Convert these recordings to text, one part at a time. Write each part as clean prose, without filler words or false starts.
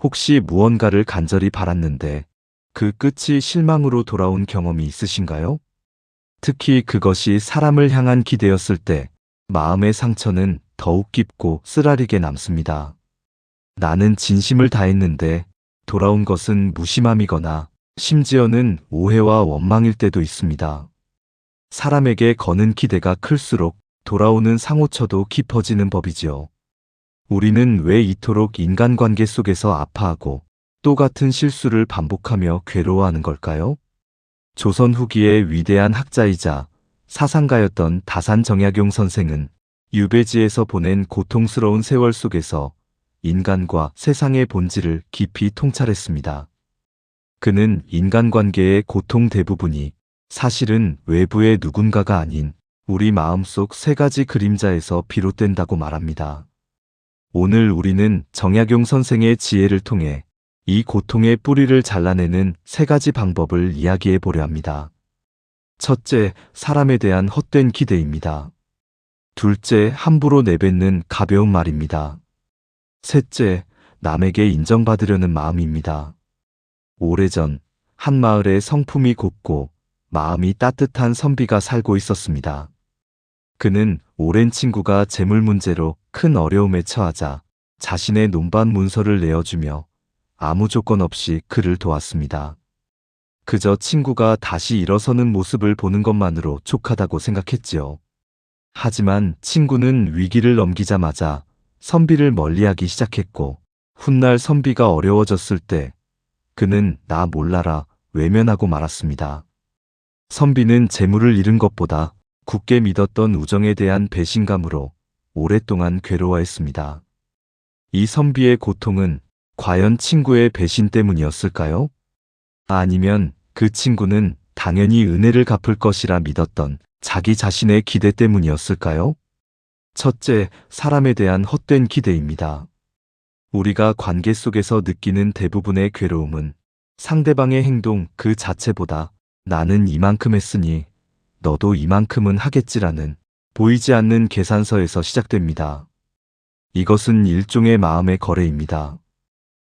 혹시 무언가를 간절히 바랐는데 그 끝이 실망으로 돌아온 경험이 있으신가요? 특히 그것이 사람을 향한 기대였을 때 마음의 상처는 더욱 깊고 쓰라리게 남습니다. 나는 진심을 다했는데 돌아온 것은 무심함이거나 심지어는 오해와 원망일 때도 있습니다. 사람에게 거는 기대가 클수록 돌아오는 상호처도 깊어지는 법이지요. 우리는 왜 이토록 인간관계 속에서 아파하고 또 같은 실수를 반복하며 괴로워하는 걸까요? 조선 후기의 위대한 학자이자 사상가였던 다산 정약용 선생은 유배지에서 보낸 고통스러운 세월 속에서 인간과 세상의 본질을 깊이 통찰했습니다. 그는 인간관계의 고통 대부분이 사실은 외부의 누군가가 아닌 우리 마음속 세 가지 그림자에서 비롯된다고 말합니다. 오늘 우리는 정약용 선생의 지혜를 통해 이 고통의 뿌리를 잘라내는 세 가지 방법을 이야기해 보려 합니다. 첫째, 사람에 대한 헛된 기대입니다. 둘째, 함부로 내뱉는 가벼운 말입니다. 셋째, 남에게 인정받으려는 마음입니다. 오래전 한 마을에 성품이 곱고 마음이 따뜻한 선비가 살고 있었습니다. 그는 오랜 친구가 재물 문제로 큰 어려움에 처하자 자신의 논밭 문서를 내어주며 아무 조건 없이 그를 도왔습니다. 그저 친구가 다시 일어서는 모습을 보는 것만으로 족하다고 생각했지요. 하지만 친구는 위기를 넘기자마자 선비를 멀리하기 시작했고 훗날 선비가 어려워졌을 때 그는 나 몰라라 외면하고 말았습니다. 선비는 재물을 잃은 것보다 굳게 믿었던 우정에 대한 배신감으로 오랫동안 괴로워했습니다. 이 선비의 고통은 과연 친구의 배신 때문이었을까요? 아니면 그 친구는 당연히 은혜를 갚을 것이라 믿었던 자기 자신의 기대 때문이었을까요? 첫째, 사람에 대한 헛된 기대입니다. 우리가 관계 속에서 느끼는 대부분의 괴로움은 상대방의 행동 그 자체보다 나는 이만큼 했으니 너도 이만큼은 하겠지라는 보이지 않는 계산서에서 시작됩니다. 이것은 일종의 마음의 거래입니다.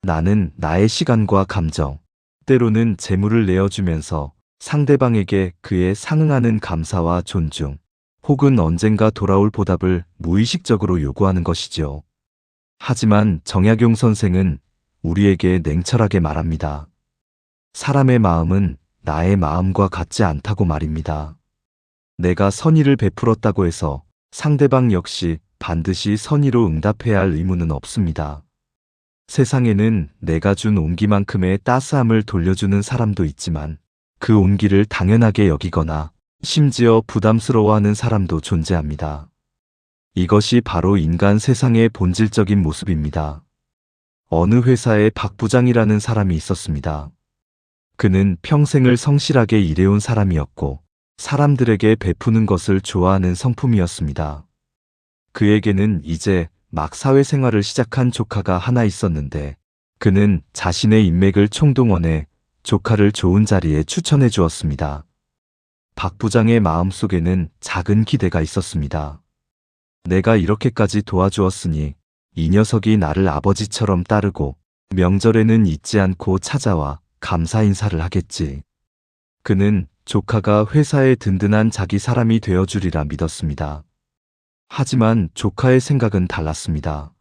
나는 나의 시간과 감정, 때로는 재물을 내어주면서 상대방에게 그에 상응하는 감사와 존중, 혹은 언젠가 돌아올 보답을 무의식적으로 요구하는 것이지요. 하지만 정약용 선생은 우리에게 냉철하게 말합니다. 사람의 마음은 나의 마음과 같지 않다고 말입니다. 내가 선의를 베풀었다고 해서 상대방 역시 반드시 선의로 응답해야 할 의무는 없습니다. 세상에는 내가 준 온기만큼의 따스함을 돌려주는 사람도 있지만 그 온기를 당연하게 여기거나 심지어 부담스러워하는 사람도 존재합니다. 이것이 바로 인간 세상의 본질적인 모습입니다. 어느 회사에 박 부장이라는 사람이 있었습니다. 그는 평생을 성실하게 일해온 사람이었고 사람들에게 베푸는 것을 좋아하는 성품이었습니다. 그에게는 이제 막 사회생활을 시작한 조카가 하나 있었는데 그는 자신의 인맥을 총동원해 조카를 좋은 자리에 추천해 주었습니다. 박 부장의 마음속에는 작은 기대가 있었습니다. 내가 이렇게까지 도와주었으니 이 녀석이 나를 아버지처럼 따르고 명절에는 잊지 않고 찾아와 감사 인사를 하겠지. 그는 조카가 회사의 든든한 자기 사람이 되어주리라 믿었습니다. 하지만 조카의 생각은 달랐습니다.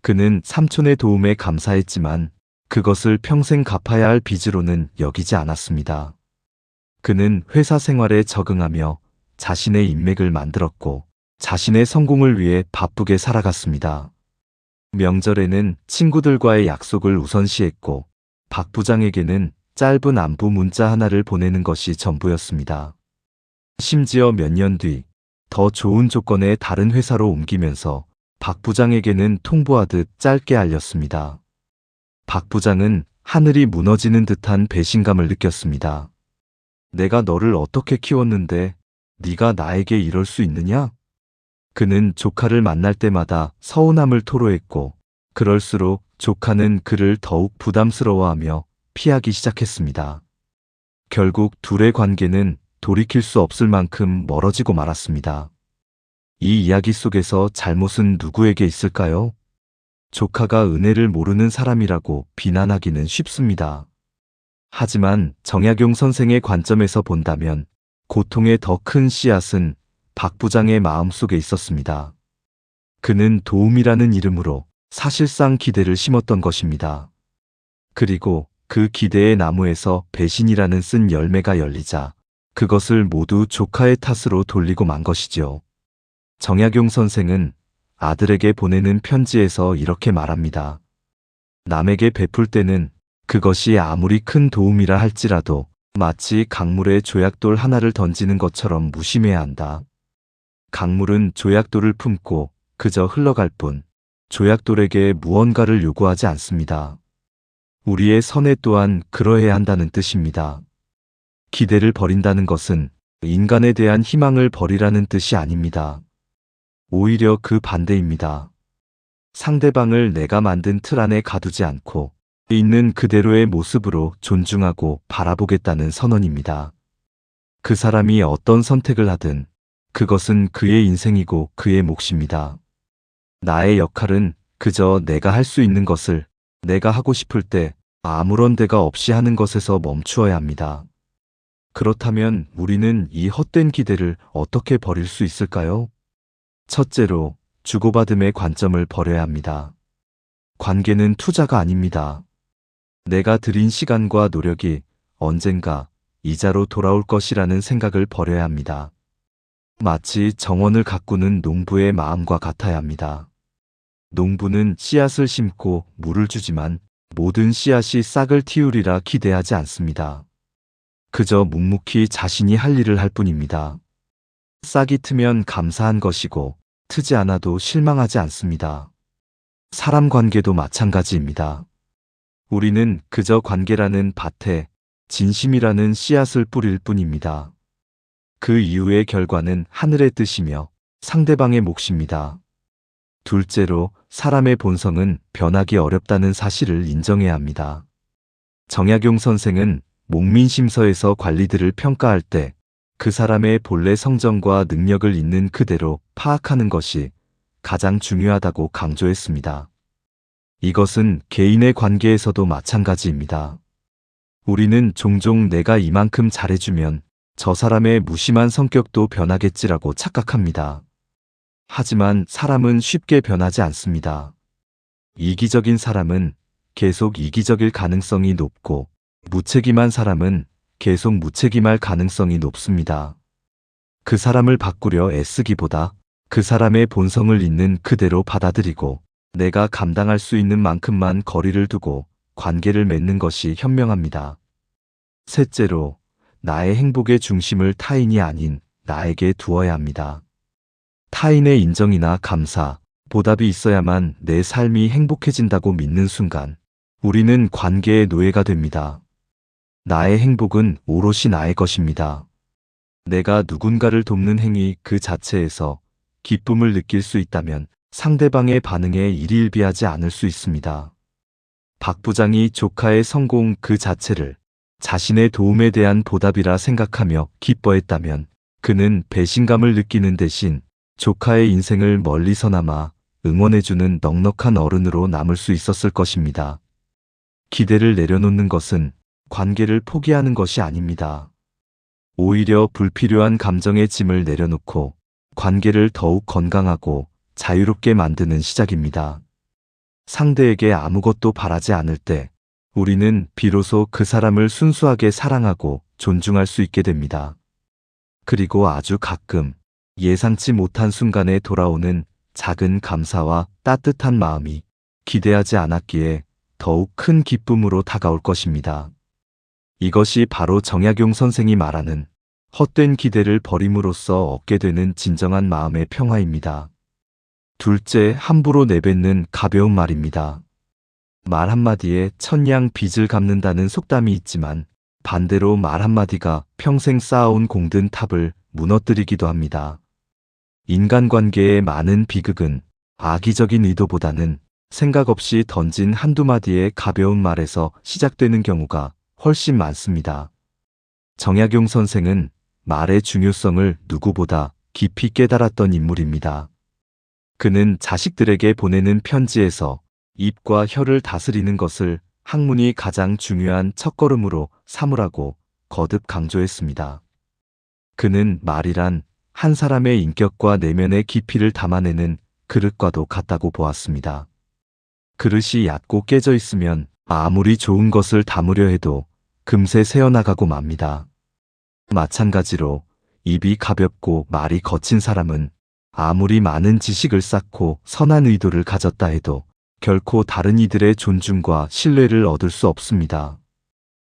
그는 삼촌의 도움에 감사했지만 그것을 평생 갚아야 할 빚으로는 여기지 않았습니다. 그는 회사 생활에 적응하며 자신의 인맥을 만들었고 자신의 성공을 위해 바쁘게 살아갔습니다. 명절에는 친구들과의 약속을 우선시했고 박 부장에게는 짧은 안부 문자 하나를 보내는 것이 전부였습니다. 심지어 몇 년 뒤 더 좋은 조건의 다른 회사로 옮기면서 박 부장에게는 통보하듯 짧게 알렸습니다. 박 부장은 하늘이 무너지는 듯한 배신감을 느꼈습니다. 내가 너를 어떻게 키웠는데 네가 나에게 이럴 수 있느냐? 그는 조카를 만날 때마다 서운함을 토로했고 그럴수록 조카는 그를 더욱 부담스러워하며 피하기 시작했습니다. 결국 둘의 관계는 돌이킬 수 없을 만큼 멀어지고 말았습니다. 이 이야기 속에서 잘못은 누구에게 있을까요? 조카가 은혜를 모르는 사람이라고 비난하기는 쉽습니다. 하지만 정약용 선생의 관점에서 본다면 고통의 더 큰 씨앗은 박 부장의 마음속에 있었습니다. 그는 도움이라는 이름으로 사실상 기대를 심었던 것입니다. 그리고 그 기대의 나무에서 배신이라는 쓴 열매가 열리자 그것을 모두 조카의 탓으로 돌리고 만 것이지요. 정약용 선생은 아들에게 보내는 편지에서 이렇게 말합니다. 남에게 베풀 때는 그것이 아무리 큰 도움이라 할지라도 마치 강물에 조약돌 하나를 던지는 것처럼 무심해야 한다. 강물은 조약돌을 품고 그저 흘러갈 뿐 조약돌에게 무언가를 요구하지 않습니다. 우리의 선애 또한 그러해야 한다는 뜻입니다. 기대를 버린다는 것은 인간에 대한 희망을 버리라는 뜻이 아닙니다. 오히려 그 반대입니다. 상대방을 내가 만든 틀 안에 가두지 않고 있는 그대로의 모습으로 존중하고 바라보겠다는 선언입니다. 그 사람이 어떤 선택을 하든 그것은 그의 인생이고 그의 몫입니다. 나의 역할은 그저 내가 할 수 있는 것을 내가 하고 싶을 때 아무런 대가 없이 하는 것에서 멈추어야 합니다. 그렇다면 우리는 이 헛된 기대를 어떻게 버릴 수 있을까요? 첫째로, 주고받음의 관점을 버려야 합니다. 관계는 투자가 아닙니다. 내가 들인 시간과 노력이 언젠가 이자로 돌아올 것이라는 생각을 버려야 합니다. 마치 정원을 가꾸는 농부의 마음과 같아야 합니다. 농부는 씨앗을 심고 물을 주지만 모든 씨앗이 싹을 틔우리라 기대하지 않습니다. 그저 묵묵히 자신이 할 일을 할 뿐입니다. 싹이 트면 감사한 것이고 트지 않아도 실망하지 않습니다. 사람 관계도 마찬가지입니다. 우리는 그저 관계라는 밭에 진심이라는 씨앗을 뿌릴 뿐입니다. 그 이후의 결과는 하늘의 뜻이며 상대방의 몫입니다. 둘째로, 사람의 본성은 변하기 어렵다는 사실을 인정해야 합니다. 정약용 선생은 목민심서에서 관리들을 평가할 때 그 사람의 본래 성정과 능력을 있는 그대로 파악하는 것이 가장 중요하다고 강조했습니다. 이것은 개인의 관계에서도 마찬가지입니다. 우리는 종종 내가 이만큼 잘해주면 저 사람의 무심한 성격도 변하겠지라고 착각합니다. 하지만 사람은 쉽게 변하지 않습니다. 이기적인 사람은 계속 이기적일 가능성이 높고 무책임한 사람은 계속 무책임할 가능성이 높습니다. 그 사람을 바꾸려 애쓰기보다 그 사람의 본성을 있는 그대로 받아들이고 내가 감당할 수 있는 만큼만 거리를 두고 관계를 맺는 것이 현명합니다. 셋째로, 나의 행복의 중심을 타인이 아닌 나에게 두어야 합니다. 타인의 인정이나 감사, 보답이 있어야만 내 삶이 행복해진다고 믿는 순간 우리는 관계의 노예가 됩니다. 나의 행복은 오롯이 나의 것입니다. 내가 누군가를 돕는 행위 그 자체에서 기쁨을 느낄 수 있다면 상대방의 반응에 일희일비하지 않을 수 있습니다. 박 부장이 조카의 성공 그 자체를 자신의 도움에 대한 보답이라 생각하며 기뻐했다면 그는 배신감을 느끼는 대신 조카의 인생을 멀리서나마 응원해주는 넉넉한 어른으로 남을 수 있었을 것입니다. 기대를 내려놓는 것은 관계를 포기하는 것이 아닙니다. 오히려 불필요한 감정의 짐을 내려놓고 관계를 더욱 건강하고 자유롭게 만드는 시작입니다. 상대에게 아무것도 바라지 않을 때 우리는 비로소 그 사람을 순수하게 사랑하고 존중할 수 있게 됩니다. 그리고 아주 가끔 예상치 못한 순간에 돌아오는 작은 감사와 따뜻한 마음이 기대하지 않았기에 더욱 큰 기쁨으로 다가올 것입니다. 이것이 바로 정약용 선생이 말하는 헛된 기대를 버림으로써 얻게 되는 진정한 마음의 평화입니다. 둘째, 함부로 내뱉는 가벼운 말입니다. 말 한마디에 천냥 빚을 갚는다는 속담이 있지만 반대로 말 한마디가 평생 쌓아온 공든 탑을 무너뜨리기도 합니다. 인간관계의 많은 비극은 악의적인 의도보다는 생각 없이 던진 한두 마디의 가벼운 말에서 시작되는 경우가 훨씬 많습니다. 정약용 선생은 말의 중요성을 누구보다 깊이 깨달았던 인물입니다. 그는 자식들에게 보내는 편지에서 입과 혀를 다스리는 것을 학문이 가장 중요한 첫걸음으로 삼으라고 거듭 강조했습니다. 그는 말이란 한 사람의 인격과 내면의 깊이를 담아내는 그릇과도 같다고 보았습니다. 그릇이 얕고 깨져 있으면 아무리 좋은 것을 담으려 해도 금세 새어나가고 맙니다. 마찬가지로 입이 가볍고 말이 거친 사람은 아무리 많은 지식을 쌓고 선한 의도를 가졌다 해도 결코 다른 이들의 존중과 신뢰를 얻을 수 없습니다.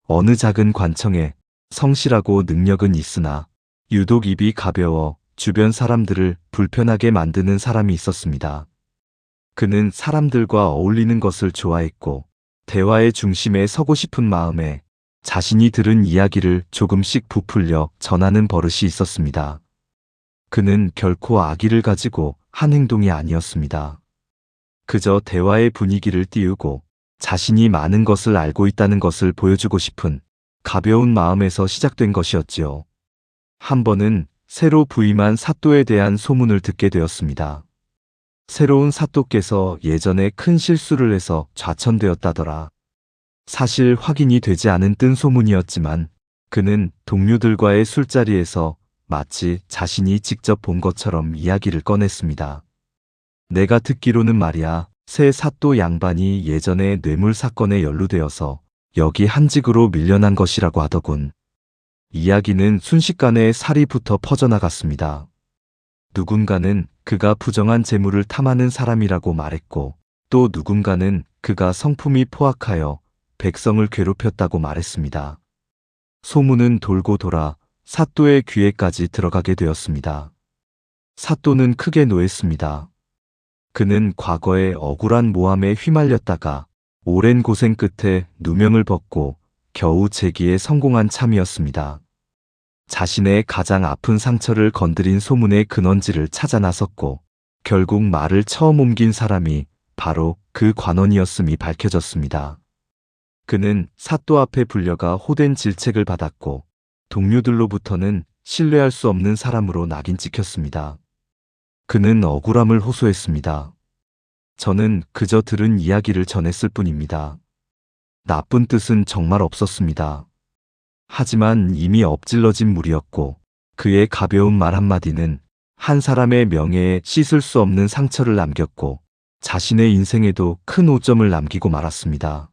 어느 작은 관청에 성실하고 능력은 있으나 유독 입이 가벼워 주변 사람들을 불편하게 만드는 사람이 있었습니다. 그는 사람들과 어울리는 것을 좋아했고 대화의 중심에 서고 싶은 마음에 자신이 들은 이야기를 조금씩 부풀려 전하는 버릇이 있었습니다. 그는 결코 악의를 가지고 한 행동이 아니었습니다. 그저 대화의 분위기를 띄우고 자신이 많은 것을 알고 있다는 것을 보여주고 싶은 가벼운 마음에서 시작된 것이었지요. 한 번은 새로 부임한 사또에 대한 소문을 듣게 되었습니다. 새로운 사또께서 예전에 큰 실수를 해서 좌천되었다더라. 사실 확인이 되지 않은 뜬 소문이었지만 그는 동료들과의 술자리에서 마치 자신이 직접 본 것처럼 이야기를 꺼냈습니다. 내가 듣기로는 말이야, 새 사또 양반이 예전에 뇌물 사건에 연루되어서 여기 한직으로 밀려난 것이라고 하더군. 이야기는 순식간에 살이 붙어 퍼져나갔습니다. 누군가는 그가 부정한 재물을 탐하는 사람이라고 말했고 또 누군가는 그가 성품이 포악하여 백성을 괴롭혔다고 말했습니다. 소문은 돌고 돌아 사또의 귀에까지 들어가게 되었습니다. 사또는 크게 노했습니다. 그는 과거에 억울한 모함에 휘말렸다가 오랜 고생 끝에 누명을 벗고 겨우 재기에 성공한 참이었습니다. 자신의 가장 아픈 상처를 건드린 소문의 근원지를 찾아 나섰고 결국 말을 처음 옮긴 사람이 바로 그 관원이었음이 밝혀졌습니다. 그는 사또 앞에 불려가 호된 질책을 받았고 동료들로부터는 신뢰할 수 없는 사람으로 낙인 찍혔습니다. 그는 억울함을 호소했습니다. 저는 그저 들은 이야기를 전했을 뿐입니다. 나쁜 뜻은 정말 없었습니다. 하지만 이미 엎질러진 물이었고 그의 가벼운 말 한마디는 한 사람의 명예에 씻을 수 없는 상처를 남겼고 자신의 인생에도 큰 오점을 남기고 말았습니다.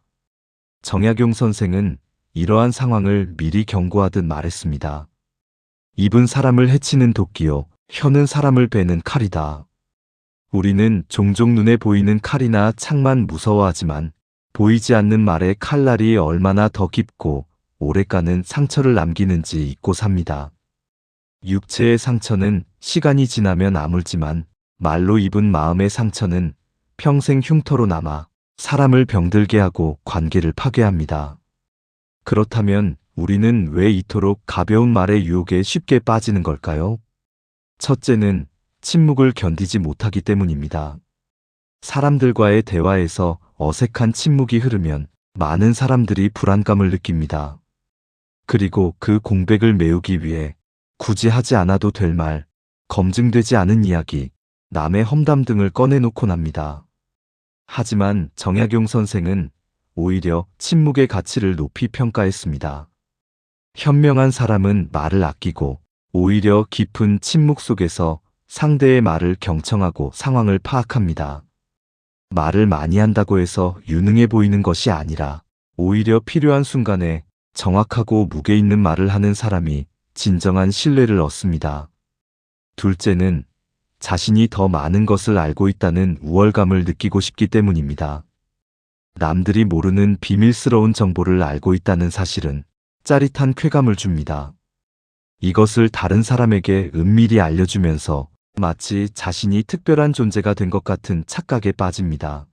정약용 선생은 이러한 상황을 미리 경고하듯 말했습니다. 입은 사람을 해치는 도끼요, 혀는 사람을 베는 칼이다. 우리는 종종 눈에 보이는 칼이나 창만 무서워하지만 보이지 않는 말의 칼날이 얼마나 더 깊고 오래가는 상처를 남기는지 잊고 삽니다. 육체의 상처는 시간이 지나면 아물지만 말로 입은 마음의 상처는 평생 흉터로 남아 사람을 병들게 하고 관계를 파괴합니다. 그렇다면 우리는 왜 이토록 가벼운 말의 유혹에 쉽게 빠지는 걸까요? 첫째는 침묵을 견디지 못하기 때문입니다. 사람들과의 대화에서 어색한 침묵이 흐르면 많은 사람들이 불안감을 느낍니다. 그리고 그 공백을 메우기 위해 굳이 하지 않아도 될 말, 검증되지 않은 이야기, 남의 험담 등을 꺼내놓곤 합니다. 하지만 정약용 선생은 오히려 침묵의 가치를 높이 평가했습니다. 현명한 사람은 말을 아끼고 오히려 깊은 침묵 속에서 상대의 말을 경청하고 상황을 파악합니다. 말을 많이 한다고 해서 유능해 보이는 것이 아니라 오히려 필요한 순간에 정확하고 무게 있는 말을 하는 사람이 진정한 신뢰를 얻습니다. 둘째는 자신이 더 많은 것을 알고 있다는 우월감을 느끼고 싶기 때문입니다. 남들이 모르는 비밀스러운 정보를 알고 있다는 사실은 짜릿한 쾌감을 줍니다. 이것을 다른 사람에게 은밀히 알려주면서 마치 자신이 특별한 존재가 된 것 같은 착각에 빠집니다.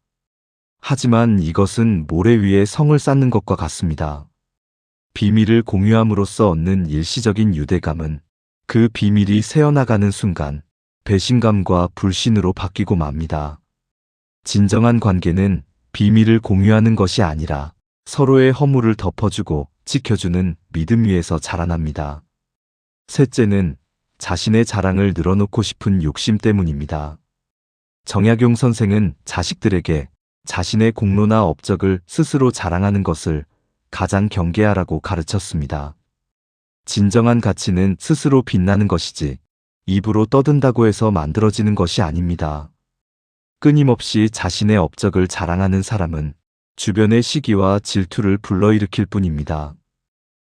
하지만 이것은 모래 위에 성을 쌓는 것과 같습니다. 비밀을 공유함으로써 얻는 일시적인 유대감은 그 비밀이 새어나가는 순간 배신감과 불신으로 바뀌고 맙니다. 진정한 관계는 비밀을 공유하는 것이 아니라 서로의 허물을 덮어주고 지켜주는 믿음 위에서 자라납니다. 셋째는 자신의 자랑을 늘어놓고 싶은 욕심 때문입니다. 정약용 선생은 자식들에게 자신의 공로나 업적을 스스로 자랑하는 것을 가장 경계하라고 가르쳤습니다. 진정한 가치는 스스로 빛나는 것이지 입으로 떠든다고 해서 만들어지는 것이 아닙니다. 끊임없이 자신의 업적을 자랑하는 사람은 주변의 시기와 질투를 불러일으킬 뿐입니다.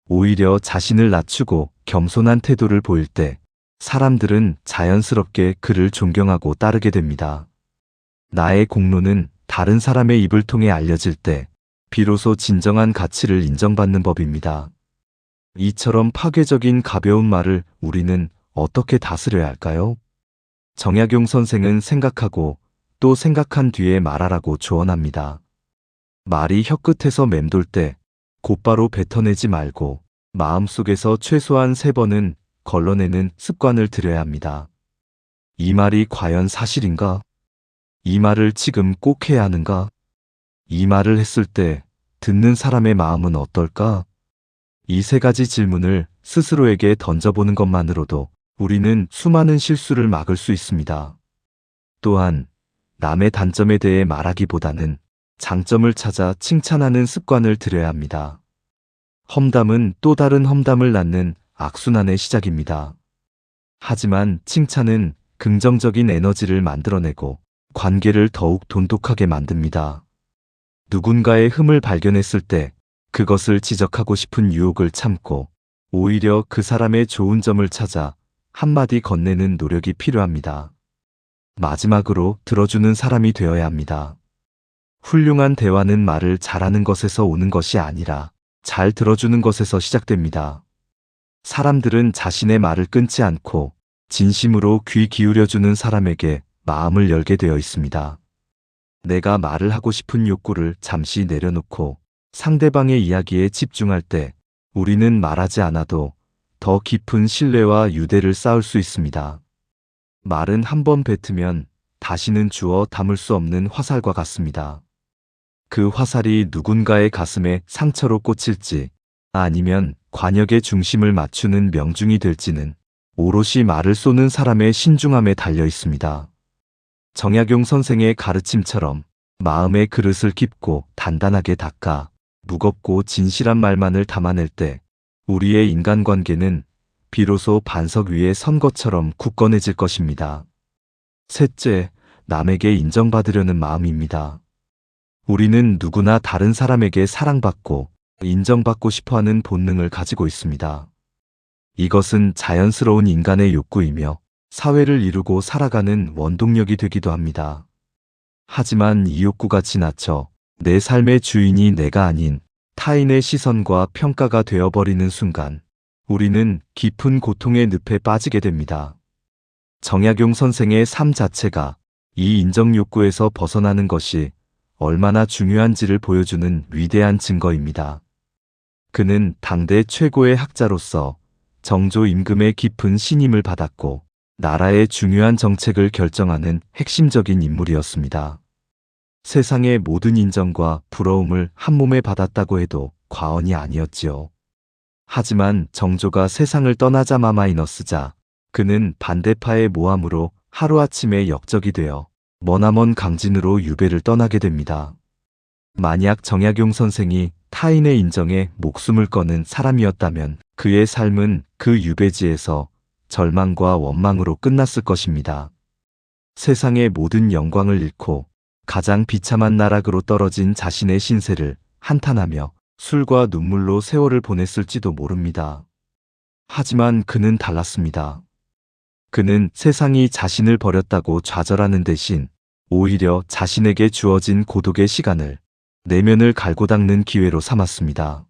오히려 자신을 낮추고 겸손한 태도를 보일 때 사람들은 자연스럽게 그를 존경하고 따르게 됩니다. 나의 공로는 다른 사람의 입을 통해 알려질 때 비로소 진정한 가치를 인정받는 법입니다. 이처럼 파괴적인 가벼운 말을 우리는 어떻게 다스려야 할까요? 정약용 선생은 생각하고 또 생각한 뒤에 말하라고 조언합니다. 말이 혀끝에서 맴돌 때 곧바로 뱉어내지 말고 마음속에서 최소한 3번은 걸러내는 습관을 들여야 합니다. 이 말이 과연 사실인가? 이 말을 지금 꼭 해야 하는가? 이 말을 했을 때 듣는 사람의 마음은 어떨까? 이 3가지 질문을 스스로에게 던져보는 것만으로도 우리는 수많은 실수를 막을 수 있습니다. 또한 남의 단점에 대해 말하기보다는 장점을 찾아 칭찬하는 습관을 들여야 합니다. 험담은 또 다른 험담을 낳는 악순환의 시작입니다. 하지만 칭찬은 긍정적인 에너지를 만들어내고 관계를 더욱 돈독하게 만듭니다. 누군가의 흠을 발견했을 때 그것을 지적하고 싶은 유혹을 참고 오히려 그 사람의 좋은 점을 찾아 한마디 건네는 노력이 필요합니다. 마지막으로 들어주는 사람이 되어야 합니다. 훌륭한 대화는 말을 잘하는 것에서 오는 것이 아니라 잘 들어주는 것에서 시작됩니다. 사람들은 자신의 말을 끊지 않고 진심으로 귀 기울여주는 사람에게 마음을 열게 되어 있습니다. 내가 말을 하고 싶은 욕구를 잠시 내려놓고 상대방의 이야기에 집중할 때 우리는 말하지 않아도 더 깊은 신뢰와 유대를 쌓을 수 있습니다. 말은 한번 뱉으면 다시는 주워 담을 수 없는 화살과 같습니다. 그 화살이 누군가의 가슴에 상처로 꽂힐지 아니면 관역의 중심을 맞추는 명중이 될지는 오롯이 말을 쏘는 사람의 신중함에 달려 있습니다. 정약용 선생의 가르침처럼 마음의 그릇을 깊고 단단하게 닦아 무겁고 진실한 말만을 담아낼 때 우리의 인간관계는 비로소 반석 위에 선 것처럼 굳건해질 것입니다. 셋째, 남에게 인정받으려는 마음입니다. 우리는 누구나 다른 사람에게 사랑받고 인정받고 싶어하는 본능을 가지고 있습니다. 이것은 자연스러운 인간의 욕구이며 사회를 이루고 살아가는 원동력이 되기도 합니다. 하지만 이 욕구가 지나쳐 내 삶의 주인이 내가 아닌 타인의 시선과 평가가 되어버리는 순간 우리는 깊은 고통의 늪에 빠지게 됩니다. 정약용 선생의 삶 자체가 이 인정 욕구에서 벗어나는 것이 얼마나 중요한지를 보여주는 위대한 증거입니다. 그는 당대 최고의 학자로서 정조 임금의 깊은 신임을 받았고 나라의 중요한 정책을 결정하는 핵심적인 인물이었습니다. 세상의 모든 인정과 부러움을 한몸에 받았다고 해도 과언이 아니었지요. 하지만 정조가 세상을 떠나자 마이너스자 그는 반대파의 모함으로 하루아침에 역적이 되어 머나먼 강진으로 유배를 떠나게 됩니다. 만약 정약용 선생이 타인의 인정에 목숨을 거는 사람이었다면 그의 삶은 그 유배지에서 절망과 원망으로 끝났을 것입니다. 세상의 모든 영광을 잃고 가장 비참한 나락으로 떨어진 자신의 신세를 한탄하며 술과 눈물로 세월을 보냈을지도 모릅니다. 하지만 그는 달랐습니다. 그는 세상이 자신을 버렸다고 좌절하는 대신 오히려 자신에게 주어진 고독의 시간을 내면을 갈고 닦는 기회로 삼았습니다.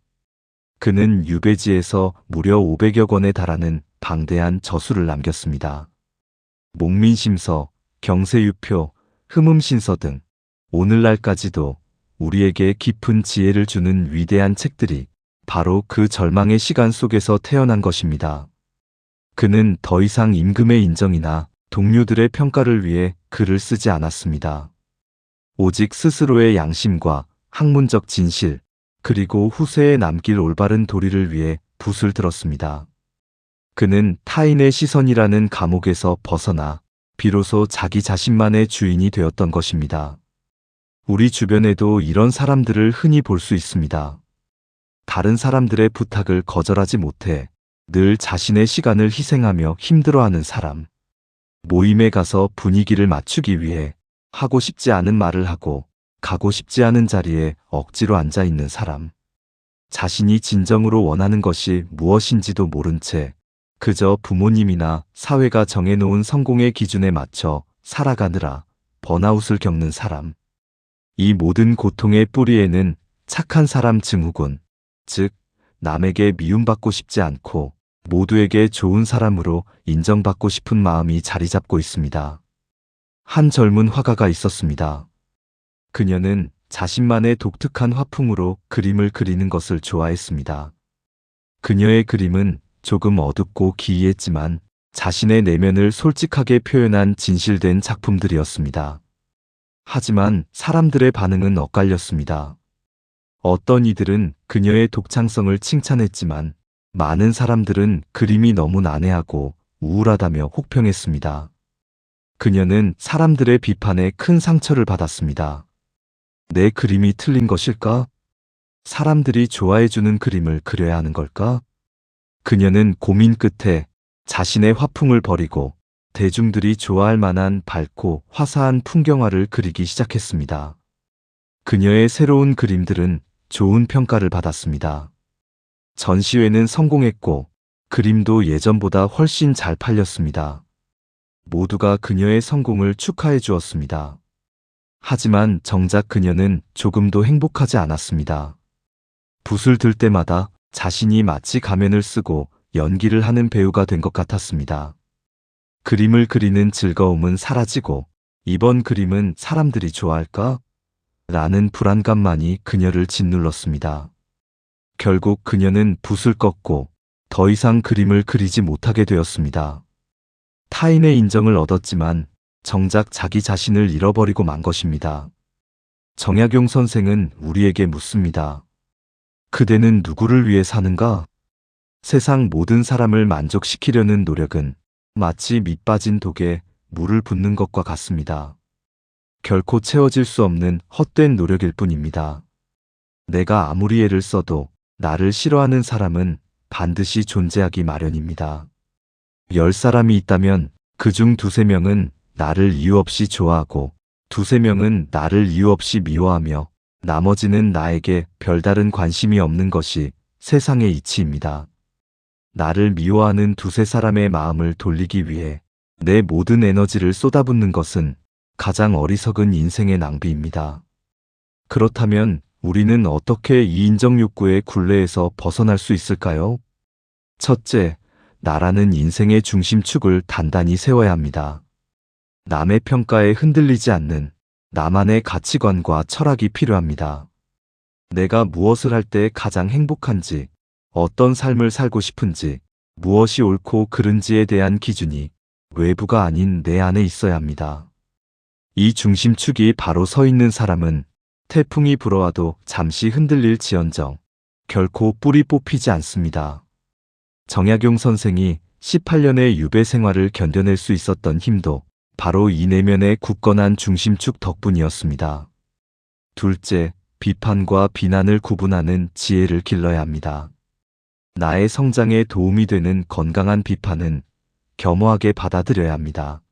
그는 유배지에서 무려 500여 권에 달하는 방대한 저수를 남겼습니다. 목민심서, 경세유표, 흠음신서 등 오늘날까지도 우리에게 깊은 지혜를 주는 위대한 책들이 바로 그 절망의 시간 속에서 태어난 것입니다. 그는 더 이상 임금의 인정이나 동료들의 평가를 위해 글을 쓰지 않았습니다. 오직 스스로의 양심과 학문적 진실, 그리고 후세에 남길 올바른 도리를 위해 붓을 들었습니다. 그는 타인의 시선이라는 감옥에서 벗어나 비로소 자기 자신만의 주인이 되었던 것입니다. 우리 주변에도 이런 사람들을 흔히 볼 수 있습니다. 다른 사람들의 부탁을 거절하지 못해 늘 자신의 시간을 희생하며 힘들어하는 사람. 모임에 가서 분위기를 맞추기 위해 하고 싶지 않은 말을 하고 가고 싶지 않은 자리에 억지로 앉아 있는 사람. 자신이 진정으로 원하는 것이 무엇인지도 모른 채 그저 부모님이나 사회가 정해놓은 성공의 기준에 맞춰 살아가느라 번아웃을 겪는 사람. 이 모든 고통의 뿌리에는 착한 사람 증후군, 즉 남에게 미움받고 싶지 않고 모두에게 좋은 사람으로 인정받고 싶은 마음이 자리 잡고 있습니다. 한 젊은 화가가 있었습니다. 그녀는 자신만의 독특한 화풍으로 그림을 그리는 것을 좋아했습니다. 그녀의 그림은 조금 어둡고 기이했지만 자신의 내면을 솔직하게 표현한 진실된 작품들이었습니다. 하지만 사람들의 반응은 엇갈렸습니다. 어떤 이들은 그녀의 독창성을 칭찬했지만 많은 사람들은 그림이 너무 난해하고 우울하다며 혹평했습니다. 그녀는 사람들의 비판에 큰 상처를 받았습니다. 내 그림이 틀린 것일까? 사람들이 좋아해주는 그림을 그려야 하는 걸까? 그녀는 고민 끝에 자신의 화풍을 버리고 대중들이 좋아할 만한 밝고 화사한 풍경화를 그리기 시작했습니다. 그녀의 새로운 그림들은 좋은 평가를 받았습니다. 전시회는 성공했고 그림도 예전보다 훨씬 잘 팔렸습니다. 모두가 그녀의 성공을 축하해 주었습니다. 하지만 정작 그녀는 조금도 행복하지 않았습니다. 붓을 들 때마다 자신이 마치 가면을 쓰고 연기를 하는 배우가 된 것 같았습니다. 그림을 그리는 즐거움은 사라지고 이번 그림은 사람들이 좋아할까? 라는 불안감만이 그녀를 짓눌렀습니다. 결국 그녀는 붓을 꺾고 더 이상 그림을 그리지 못하게 되었습니다. 타인의 인정을 얻었지만 정작 자기 자신을 잃어버리고 만 것입니다. 정약용 선생은 우리에게 묻습니다. 그대는 누구를 위해 사는가? 세상 모든 사람을 만족시키려는 노력은 마치 밑 빠진 독에 물을 붓는 것과 같습니다. 결코 채워질 수 없는 헛된 노력일 뿐입니다. 내가 아무리 애를 써도 나를 싫어하는 사람은 반드시 존재하기 마련입니다. 10사람이 있다면 그중 2~3명은 나를 이유 없이 좋아하고 2~3명은 나를 이유 없이 미워하며 나머지는 나에게 별다른 관심이 없는 것이 세상의 이치입니다. 나를 미워하는 2~3사람의 마음을 돌리기 위해 내 모든 에너지를 쏟아붓는 것은 가장 어리석은 인생의 낭비입니다. 그렇다면 우리는 어떻게 이 인정 욕구의 굴레에서 벗어날 수 있을까요? 첫째, 나라는 인생의 중심축을 단단히 세워야 합니다. 남의 평가에 흔들리지 않는 나만의 가치관과 철학이 필요합니다. 내가 무엇을 할 때 가장 행복한지, 어떤 삶을 살고 싶은지, 무엇이 옳고 그른지에 대한 기준이 외부가 아닌 내 안에 있어야 합니다. 이 중심축이 바로 서 있는 사람은 태풍이 불어와도 잠시 흔들릴지언정 결코 뿌리 뽑히지 않습니다. 정약용 선생이 18년의 유배 생활을 견뎌낼 수 있었던 힘도 바로 이 내면의 굳건한 중심축 덕분이었습니다. 둘째, 비판과 비난을 구분하는 지혜를 길러야 합니다. 나의 성장에 도움이 되는 건강한 비판은 겸허하게 받아들여야 합니다.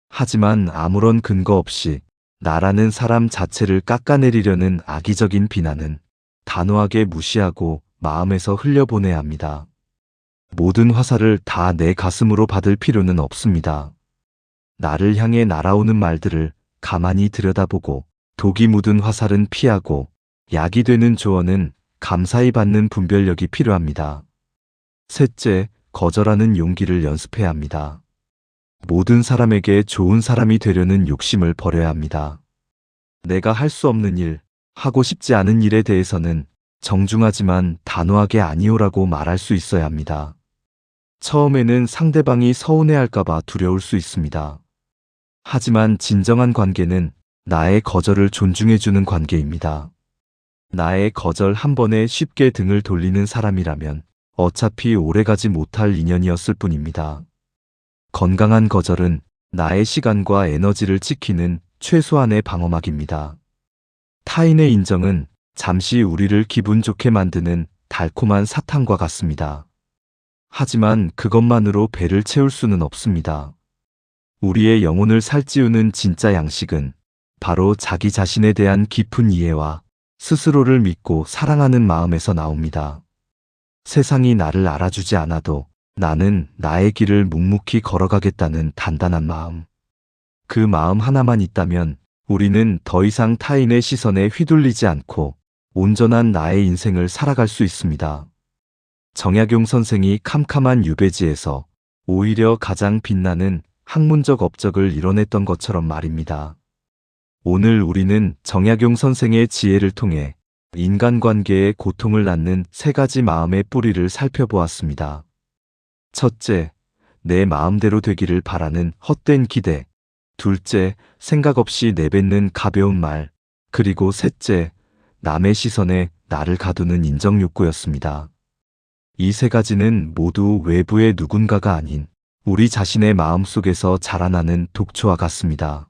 하지만 아무런 근거 없이 나라는 사람 자체를 깎아내리려는 악의적인 비난은 단호하게 무시하고 마음에서 흘려보내야 합니다. 모든 화살을 다 내 가슴으로 받을 필요는 없습니다. 나를 향해 날아오는 말들을 가만히 들여다보고 독이 묻은 화살은 피하고 약이 되는 조언은 감사히 받는 분별력이 필요합니다. 셋째, 거절하는 용기를 연습해야 합니다. 모든 사람에게 좋은 사람이 되려는 욕심을 버려야 합니다. 내가 할 수 없는 일, 하고 싶지 않은 일에 대해서는 정중하지만 단호하게 아니오라고 말할 수 있어야 합니다. 처음에는 상대방이 서운해할까봐 두려울 수 있습니다. 하지만 진정한 관계는 나의 거절을 존중해주는 관계입니다. 나의 거절 한 번에 쉽게 등을 돌리는 사람이라면 어차피 오래가지 못할 인연이었을 뿐입니다. 건강한 거절은 나의 시간과 에너지를 지키는 최소한의 방어막입니다. 타인의 인정은 잠시 우리를 기분 좋게 만드는 달콤한 사탕과 같습니다. 하지만 그것만으로 배를 채울 수는 없습니다. 우리의 영혼을 살찌우는 진짜 양식은 바로 자기 자신에 대한 깊은 이해와 스스로를 믿고 사랑하는 마음에서 나옵니다. 세상이 나를 알아주지 않아도 나는 나의 길을 묵묵히 걸어가겠다는 단단한 마음. 그 마음 하나만 있다면 우리는 더 이상 타인의 시선에 휘둘리지 않고 온전한 나의 인생을 살아갈 수 있습니다. 정약용 선생이 캄캄한 유배지에서 오히려 가장 빛나는 학문적 업적을 이뤄냈던 것처럼 말입니다. 오늘 우리는 정약용 선생의 지혜를 통해 인간관계의 고통을 낳는 세 가지 마음의 뿌리를 살펴보았습니다. 첫째, 내 마음대로 되기를 바라는 헛된 기대. 둘째, 생각 없이 내뱉는 가벼운 말. 그리고 셋째, 남의 시선에 나를 가두는 인정 욕구였습니다. 이 세 가지는 모두 외부의 누군가가 아닌 우리 자신의 마음 속에서 자라나는 독초와 같습니다.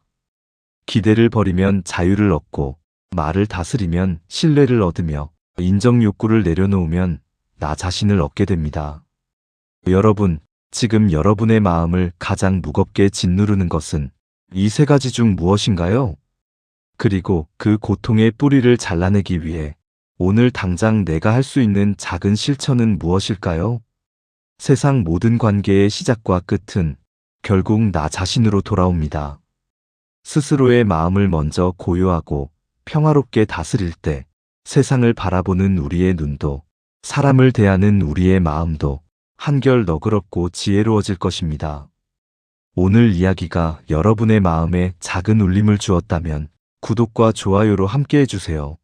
기대를 버리면 자유를 얻고, 말을 다스리면 신뢰를 얻으며, 인정 욕구를 내려놓으면 나 자신을 얻게 됩니다. 여러분, 지금 여러분의 마음을 가장 무겁게 짓누르는 것은 이 세 가지 중 무엇인가요? 그리고 그 고통의 뿌리를 잘라내기 위해 오늘 당장 내가 할 수 있는 작은 실천은 무엇일까요? 세상 모든 관계의 시작과 끝은 결국 나 자신으로 돌아옵니다. 스스로의 마음을 먼저 고요하고 평화롭게 다스릴 때 세상을 바라보는 우리의 눈도, 사람을 대하는 우리의 마음도 한결 너그럽고 지혜로워질 것입니다. 오늘 이야기가 여러분의 마음에 작은 울림을 주었다면 구독과 좋아요로 함께 해주세요.